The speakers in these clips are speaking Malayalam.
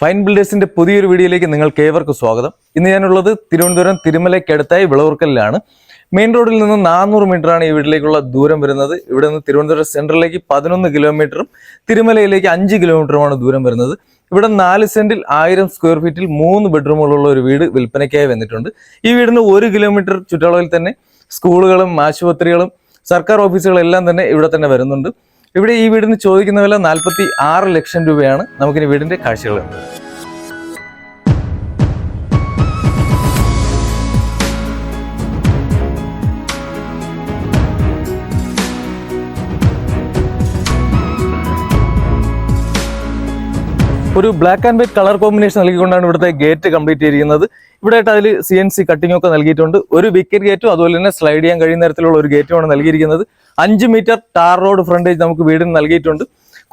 ഫൈൻ ബിൽഡേഴ്സിന്റെ പുതിയൊരു വീഡിയോയിലേക്ക് നിങ്ങൾക്ക് ഏവർക്കും സ്വാഗതം. ഇന്ന് ഞാനുള്ളത് തിരുവനന്തപുരം തിരുമലയ്ക്കടുത്തായി വിളവർക്കലിലാണ്. മെയിൻ റോഡിൽ നിന്ന് 400 മീറ്ററാണ് ഈ വീട്ടിലേക്കുള്ള ദൂരം വരുന്നത്. ഇവിടെ നിന്ന് തിരുവനന്തപുരം സെൻട്രലിലേക്ക് 11 കിലോമീറ്ററും തിരുമലയിലേക്ക് 5 കിലോമീറ്ററുമാണ് ദൂരം വരുന്നത്. ഇവിടെ 4 സെന്റിൽ 1000 സ്ക്വയർ ഫീറ്റിൽ 3 ബെഡ്റൂമുകളുള്ള ഒരു വീട് വിൽപ്പനയ്ക്കായി വന്നിട്ടുണ്ട്. ഈ വീടിന് 1 കിലോമീറ്റർ ചുറ്റളവിൽ തന്നെ സ്കൂളുകളും ആശുപത്രികളും സർക്കാർ ഓഫീസുകളും എല്ലാം തന്നെ ഇവിടെ തന്നെ വരുന്നുണ്ട്. ഇവിടെ ഈ വീടിന് ചോദിക്കുന്ന വില 46 ലക്ഷം രൂപയാണ്. നമുക്കിനി വീടിന്റെ കാഴ്ചകൾ കണ്ടു. ഒരു black and white colour combination നൽകിക്കൊണ്ടാണ് ഇവിടുത്തെ ഗേറ്റ് കംപ്ലീറ്റ് ചെയ്തിരിക്കുന്നത്. ഇവിടെ ആയിട്ട് അതിൽ CNC കട്ടിംഗ് ഒക്കെ നൽകിയിട്ടുണ്ട്. ഒരു വിക്കറ്റ് ഗേറ്റും അതുപോലെ തന്നെ സ്ലൈഡ് ചെയ്യാൻ കഴിയുന്ന തരത്തിലുള്ള ഒരു ഗേറ്റുമാണ് നൽകിയിരിക്കുന്നത്. 5 മീറ്റർ ടാർ റോഡ് ഫ്രണ്ടേജ് നമുക്ക് വീടിന് നൽകിയിട്ടുണ്ട്.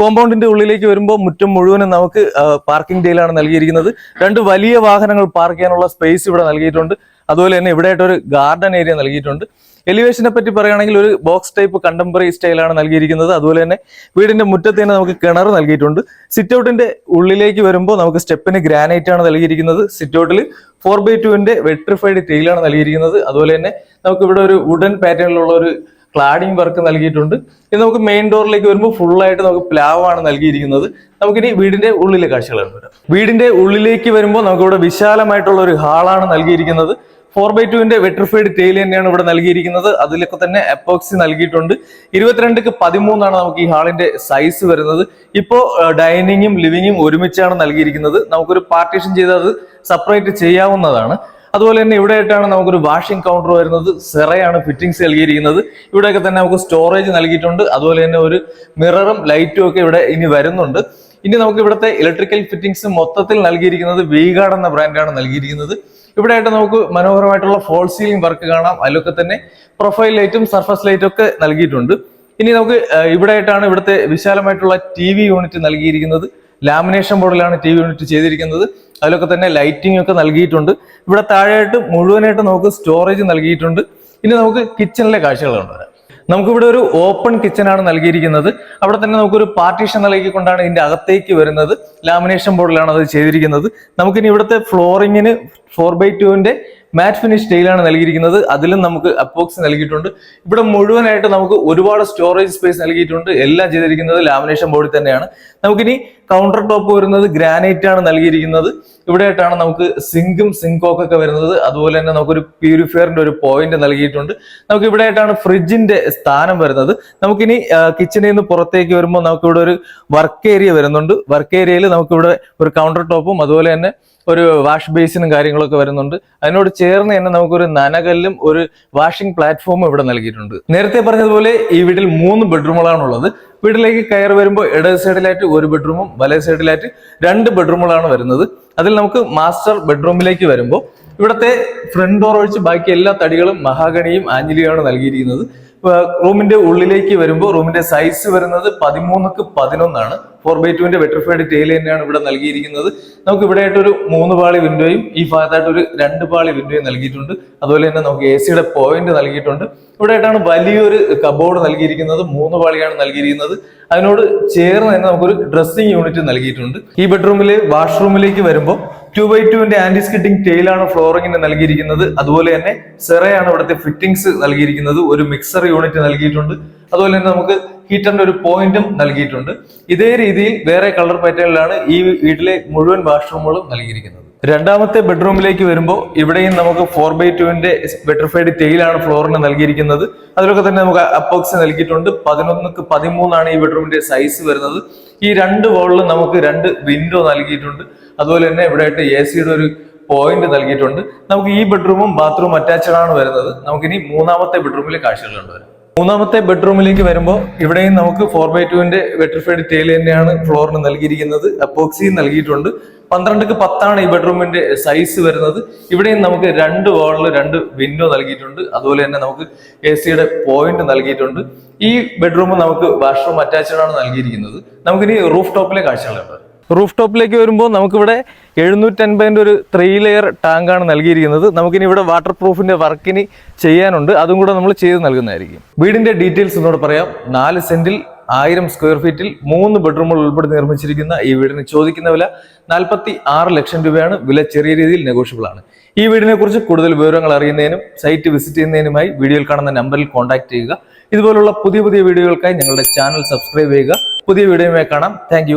കോമ്പൗണ്ടിന്റെ ഉള്ളിലേക്ക് വരുമ്പോൾ മുറ്റം മുഴുവനും നമുക്ക് പാർക്കിംഗ് ഡേയിലാണ് നൽകിയിരിക്കുന്നത്. 2 വലിയ വാഹനങ്ങൾ പാർക്ക് ചെയ്യാനുള്ള സ്പേസ് ഇവിടെ നൽകിയിട്ടുണ്ട്. അതുപോലെ തന്നെ ഇവിടെ ആയിട്ട് ഒരു ഗാർഡൻ ഏരിയ നൽകിയിട്ടുണ്ട്. എലിവേഷനെ പറ്റി പറയുകയാണെങ്കിൽ ഒരു ബോക്സ് ടൈപ്പ് കണ്ടംപററി സ്റ്റൈലാണ് നൽകിയിരിക്കുന്നത്. അതുപോലെ തന്നെ വീടിന്റെ മുറ്റത്ത് തന്നെ നമുക്ക് കിണർ നൽകിയിട്ടുണ്ട്. സിറ്റ് ഔട്ടിന്റെ ഉള്ളിലേക്ക് വരുമ്പോൾ നമുക്ക് സ്റ്റെപ്പിന് ഗ്രാനൈറ്റ് ആണ് നൽകിയിരിക്കുന്നത്. സിറ്റ് ഔട്ടിൽ 4x2 വെട്രിഫൈഡ് ടൈലാണ് നൽകിയിരിക്കുന്നത്. അതുപോലെ തന്നെ നമുക്ക് ഇവിടെ ഒരു വുഡൻ പാറ്റേണിലുള്ള ഒരു ക്ലാഡിംഗ് വർക്ക് നൽകിയിട്ടുണ്ട്. ഇത് നമുക്ക് മെയിൻ ഡോറിലേക്ക് വരുമ്പോൾ ഫുള്ളായിട്ട് നമുക്ക് പ്ലാവാണ് നൽകിയിരിക്കുന്നത്. നമുക്കിനി വീടിന്റെ ഉള്ളിലെ കാഴ്ചകളാണ് വരാം. വീടിന്റെ ഉള്ളിലേക്ക് വരുമ്പോൾ നമുക്കിവിടെ വിശാലമായിട്ടുള്ള ഒരു ഹാളാണ് നൽകിയിരിക്കുന്നത്. 4x2 വെട്രിഫൈഡ് ടൈൽ തന്നെയാണ് ഇവിടെ നൽകിയിരിക്കുന്നത്. അതിലൊക്കെ തന്നെ എപ്പോക്സി നൽകിയിട്ടുണ്ട്. 22x13 നമുക്ക് ഈ ഹാളിന്റെ സൈസ് വരുന്നത്. ഇപ്പോൾ ഡൈനിങ്ങും ലിവിങ്ങും ഒരുമിച്ചാണ് നൽകിയിരിക്കുന്നത്. നമുക്കൊരു പാർട്ടീഷൻ ചെയ്ത് അത് സെപ്പറേറ്റ് ചെയ്യാവുന്നതാണ്. അതുപോലെ തന്നെ ഇവിടെ ആയിട്ടാണ് നമുക്കൊരു വാഷിംഗ് കൗണ്ടർ വരുന്നത്. സെറയാണ് ഫിറ്റിംഗ്സ് നൽകിയിരിക്കുന്നത്. ഇവിടെയൊക്കെ തന്നെ നമുക്ക് സ്റ്റോറേജ് നൽകിയിട്ടുണ്ട്. അതുപോലെ തന്നെ ഒരു മിററും ലൈറ്റും ഒക്കെ ഇവിടെ ഇനി വരുന്നുണ്ട്. ഇനി നമുക്ക് ഇവിടുത്തെ ഇലക്ട്രിക്കൽ ഫിറ്റിംഗ്സ് മൊത്തത്തിൽ നൽകിയിരിക്കുന്നത് V-Guard എന്ന ബ്രാൻഡാണ് നൽകിയിരിക്കുന്നത്. ഇവിടെ ആയിട്ട് നമുക്ക് മനോഹരമായിട്ടുള്ള ഫോൾ സീലിംഗ് വർക്ക് കാണാം. അതിലൊക്കെ തന്നെ പ്രൊഫൈൽ ലൈറ്റും സർഫസ് ലൈറ്റും ഒക്കെ നൽകിയിട്ടുണ്ട്. ഇനി നമുക്ക് ഇവിടെ ആയിട്ടാണ് ഇവിടുത്തെ വിശാലമായിട്ടുള്ള TV യൂണിറ്റ് നൽകിയിരിക്കുന്നത്. ലാമിനേഷൻ ബോർഡിലാണ് TV യൂണിറ്റ് ചെയ്തിരിക്കുന്നത്. അതിലൊക്കെ തന്നെ ലൈറ്റിംഗ് ഒക്കെ നൽകിയിട്ടുണ്ട്. ഇവിടെ താഴെയായിട്ട് മുഴുവനായിട്ട് നമുക്ക് സ്റ്റോറേജ് നൽകിയിട്ടുണ്ട്. ഇനി നമുക്ക് കിച്ചണിലെ കാഴ്ചകൾ കണ്ടുവരാം. നമുക്കിവിടെ ഒരു ഓപ്പൺ കിച്ചൺ ആണ് നൽകിയിരിക്കുന്നത്. അവിടെ തന്നെ നമുക്കൊരു പാർട്ടീഷൻ നൽകിക്കൊണ്ടാണ് ഇതിന്റെ അകത്തേക്ക് വരുന്നത്. ലാമിനേഷൻ ബോർഡിലാണ് അത് ചെയ്തിരിക്കുന്നത്. നമുക്കിനി ഇവിടുത്തെ ഫ്ലോറിങ്ങിന് 4x2 മാറ്റ് ഫിനിഷ് ടൈലാണ് നൽകിയിരിക്കുന്നത്. അതിലും നമുക്ക് അപ്പോക്സി നൽകിയിട്ടുണ്ട്. ഇവിടെ മുഴുവനായിട്ട് നമുക്ക് ഒരുപാട് സ്റ്റോറേജ് സ്പേസ് നൽകിയിട്ടുണ്ട്. എല്ലാം ചെയ്തിരിക്കുന്നത് ലാമിനേഷൻ ബോർഡിൽ തന്നെയാണ്. നമുക്കിനി കൗണ്ടർ ടോപ്പ് വരുന്നത് ഗ്രാനൈറ്റ് ആണ് നൽകിയിരിക്കുന്നത്. ഇവിടെ ആയിട്ടാണ് നമുക്ക് സിങ്കും സിങ്കോക്കൊക്കെ വരുന്നത്. അതുപോലെ തന്നെ നമുക്കൊരു പ്യൂരിഫയറിന്റെ ഒരു പോയിന്റ് നൽകിയിട്ടുണ്ട്. നമുക്ക് ഇവിടെ ആയിട്ടാണ് ഫ്രിഡ്ജിന്റെ സ്ഥാനം വരുന്നത്. നമുക്കിനി കിച്ചണിൽ നിന്ന് പുറത്തേക്ക് വരുമ്പോൾ നമുക്കിവിടെ ഒരു വർക്ക് ഏരിയ വരുന്നുണ്ട്. വർക്ക് ഏരിയയിൽ നമുക്കിവിടെ ഒരു കൗണ്ടർ ടോപ്പും അതുപോലെ തന്നെ ഒരു വാഷ് ബേസിനും കാര്യങ്ങളൊക്കെ വരുന്നുണ്ട്. അതിനോട് ചേർന്ന് തന്നെ നമുക്കൊരു നനകല്ലും ഒരു വാഷിംഗ് പ്ലാറ്റ്ഫോമും ഇവിടെ നൽകിയിട്ടുണ്ട്. നേരത്തെ പറഞ്ഞതുപോലെ ഈ വീട്ടിൽ 3 ബെഡ്റൂമുകളാണുള്ളത്. വീട്ടിലേക്ക് കയറി വരുമ്പോൾ ഇടത് സൈഡിലായിട്ട് 1 ബെഡ്റൂമും വലേ സൈഡിലായിട്ട് 2 ബെഡ്റൂമുകളാണ് വരുന്നത്. അതിൽ നമുക്ക് മാസ്റ്റർ ബെഡ്റൂമിലേക്ക് വരുമ്പോൾ ഇവിടുത്തെ ഫ്രണ്ട് ഡോർ ഒഴിച്ച് ബാക്കി എല്ലാ തടികളും മഹാഗണിയും ആഞ്ജലിയുമാണ് നൽകിയിരിക്കുന്നത്. റൂമിന്റെ ഉള്ളിലേക്ക് വരുമ്പോൾ റൂമിന്റെ സൈസ് വരുന്നത് 13x11 4x2 വെട്രിഫൈഡ് ടൈൽ തന്നെയാണ് ഇവിടെ നൽകിയിരിക്കുന്നത്. നമുക്ക് ഇവിടെ ആയിട്ട് ഒരു 3 പാളി വിൻഡോയും ഈ ഭാഗത്തായിട്ട് ഒരു 2 പാളി വിൻഡോയും നൽകിയിട്ടുണ്ട്. അതുപോലെ തന്നെ നമുക്ക് AC പോയിന്റ് നൽകിയിട്ടുണ്ട്. ഇവിടെ ആയിട്ടാണ് വലിയൊരു കബോർഡ് നൽകിയിരിക്കുന്നത്. 3 പാളിയാണ് നൽകിയിരിക്കുന്നത്. അതിനോട് ചേർന്ന് തന്നെ നമുക്കൊരു ഡ്രസ്സിംഗ് യൂണിറ്റ് നൽകിയിട്ടുണ്ട്. ഈ ബെഡ്റൂമിലെ വാഷ്റൂമിലേക്ക് വരുമ്പോൾ 2x2 ആന്റി സ്കിഡിംഗ് ടൈലാണ് ഫ്ലോറിങ്ങിന് നൽകിയിരിക്കുന്നത്. അതുപോലെ തന്നെ സെറയാണ് ഇവിടുത്തെ ഫിറ്റിംഗ്സ് നൽകിയിരിക്കുന്നത്. ഒരു മിക്സർ യൂണിറ്റ് നൽകിയിട്ടുണ്ട്. അതുപോലെ തന്നെ നമുക്ക് ഹീറ്ററിന്റെ ഒരു പോയിന്റും നൽകിയിട്ടുണ്ട്. ഇതേ രീതിയിൽ വേറെ കളർ പാറ്റേണിലാണ് ഈ വീട്ടിലെ മുഴുവൻ വാഷ്റൂമുകളും നൽകിയിരിക്കുന്നത്. രണ്ടാമത്തെ ബെഡ്റൂമിലേക്ക് വരുമ്പോൾ ഇവിടെയും നമുക്ക് 4x2 വെട്രിഫൈഡ് ടൈലാണ് ഫ്ലോറിന് നൽകിയിരിക്കുന്നത്. അതിലൊക്കെ തന്നെ നമുക്ക് അപ്പോക്സി നൽകിയിട്ടുണ്ട്. 11x13 ഈ ബെഡ്റൂമിന്റെ സൈസ് വരുന്നത്. ഈ 2 വാളിലും നമുക്ക് 2 വിൻഡോ നൽകിയിട്ടുണ്ട്. അതുപോലെ തന്നെ ഇവിടെ ആയിട്ട് AC ഒരു പോയിന്റ് നൽകിയിട്ടുണ്ട്. നമുക്ക് ഈ ബെഡ്റൂമും ബാത്റൂം അറ്റാച്ച്ഡ് ആണ് വരുന്നത്. നമുക്കിനി 3ാമത്തെ ബെഡ്റൂമിലെ കാഴ്ചകൾ കണ്ടുവരാം. 3ാമത്തെ ബെഡ്റൂമിലേക്ക് വരുമ്പോൾ ഇവിടെയും നമുക്ക് 4x2 വെട്രിഫൈഡ് ടൈൽ തന്നെയാണ് ഫ്ലോറിന് നൽകിയിരിക്കുന്നത്. അപ്പോക്സി നൽകിയിട്ടുണ്ട്. 12x10 ഈ ബെഡ്റൂമിന്റെ സൈസ് വരുന്നത്. ഇവിടെയും നമുക്ക് 2 വാളിൽ 2 വിൻഡോ നൽകിയിട്ടുണ്ട്. അതുപോലെ തന്നെ നമുക്ക് AC പോയിന്റ് നൽകിയിട്ടുണ്ട്. ഈ ബെഡ്റൂം നമുക്ക് വാഷ്റൂം അറ്റാച്ച്ഡ് ആണ് നൽകിയിരിക്കുന്നത്. നമുക്കിനി റൂഫ് ടോപ്പിലെ കാഴ്ചകളുണ്ട്. റൂഫ് ടോപ്പിലേക്ക് വരുമ്പോൾ നമുക്കിവിടെ 750 ഒരു 3 ലെയർ ടാങ്കാണ് നൽകിയിരിക്കുന്നത്. നമുക്കിനി ഇവിടെ വാട്ടർ പ്രൂഫിന്റെ വർക്കിന് ചെയ്യാനുണ്ട്. അതും കൂടെ നമ്മൾ ചെയ്ത് നൽകുന്നതായിരിക്കും. വീടിന്റെ ഡീറ്റെയിൽസ് എന്നോട് പറയാം. 4 സെന്റിൽ 1000 സ്ക്വയർ ഫീറ്റിൽ 3 ബെഡ്റൂമുകൾ ഉൾപ്പെടുത്തി നിർമ്മിച്ചിരിക്കുന്ന ഈ വീടിന് ചോദിക്കുന്ന വില 46 ലക്ഷം രൂപയാണ്. വില ചെറിയ രീതിയിൽ നെഗോഷ്യബിൾ ആണ്. ഈ വീടിനെ കുറിച്ച് കൂടുതൽ വിവരങ്ങൾ അറിയുന്നതിനും സൈറ്റ് വിസിറ്റ് ചെയ്യുന്നതിനുമായി വീഡിയോയിൽ കാണുന്ന നമ്പറിൽ കോൺടാക്ട് ചെയ്യുക. ഇതുപോലുള്ള പുതിയ വീഡിയോകൾക്കായി ഞങ്ങളുടെ ചാനൽ സബ്സ്ക്രൈബ് ചെയ്യുക. പുതിയ വീഡിയോയുമായി കാണാം. താങ്ക്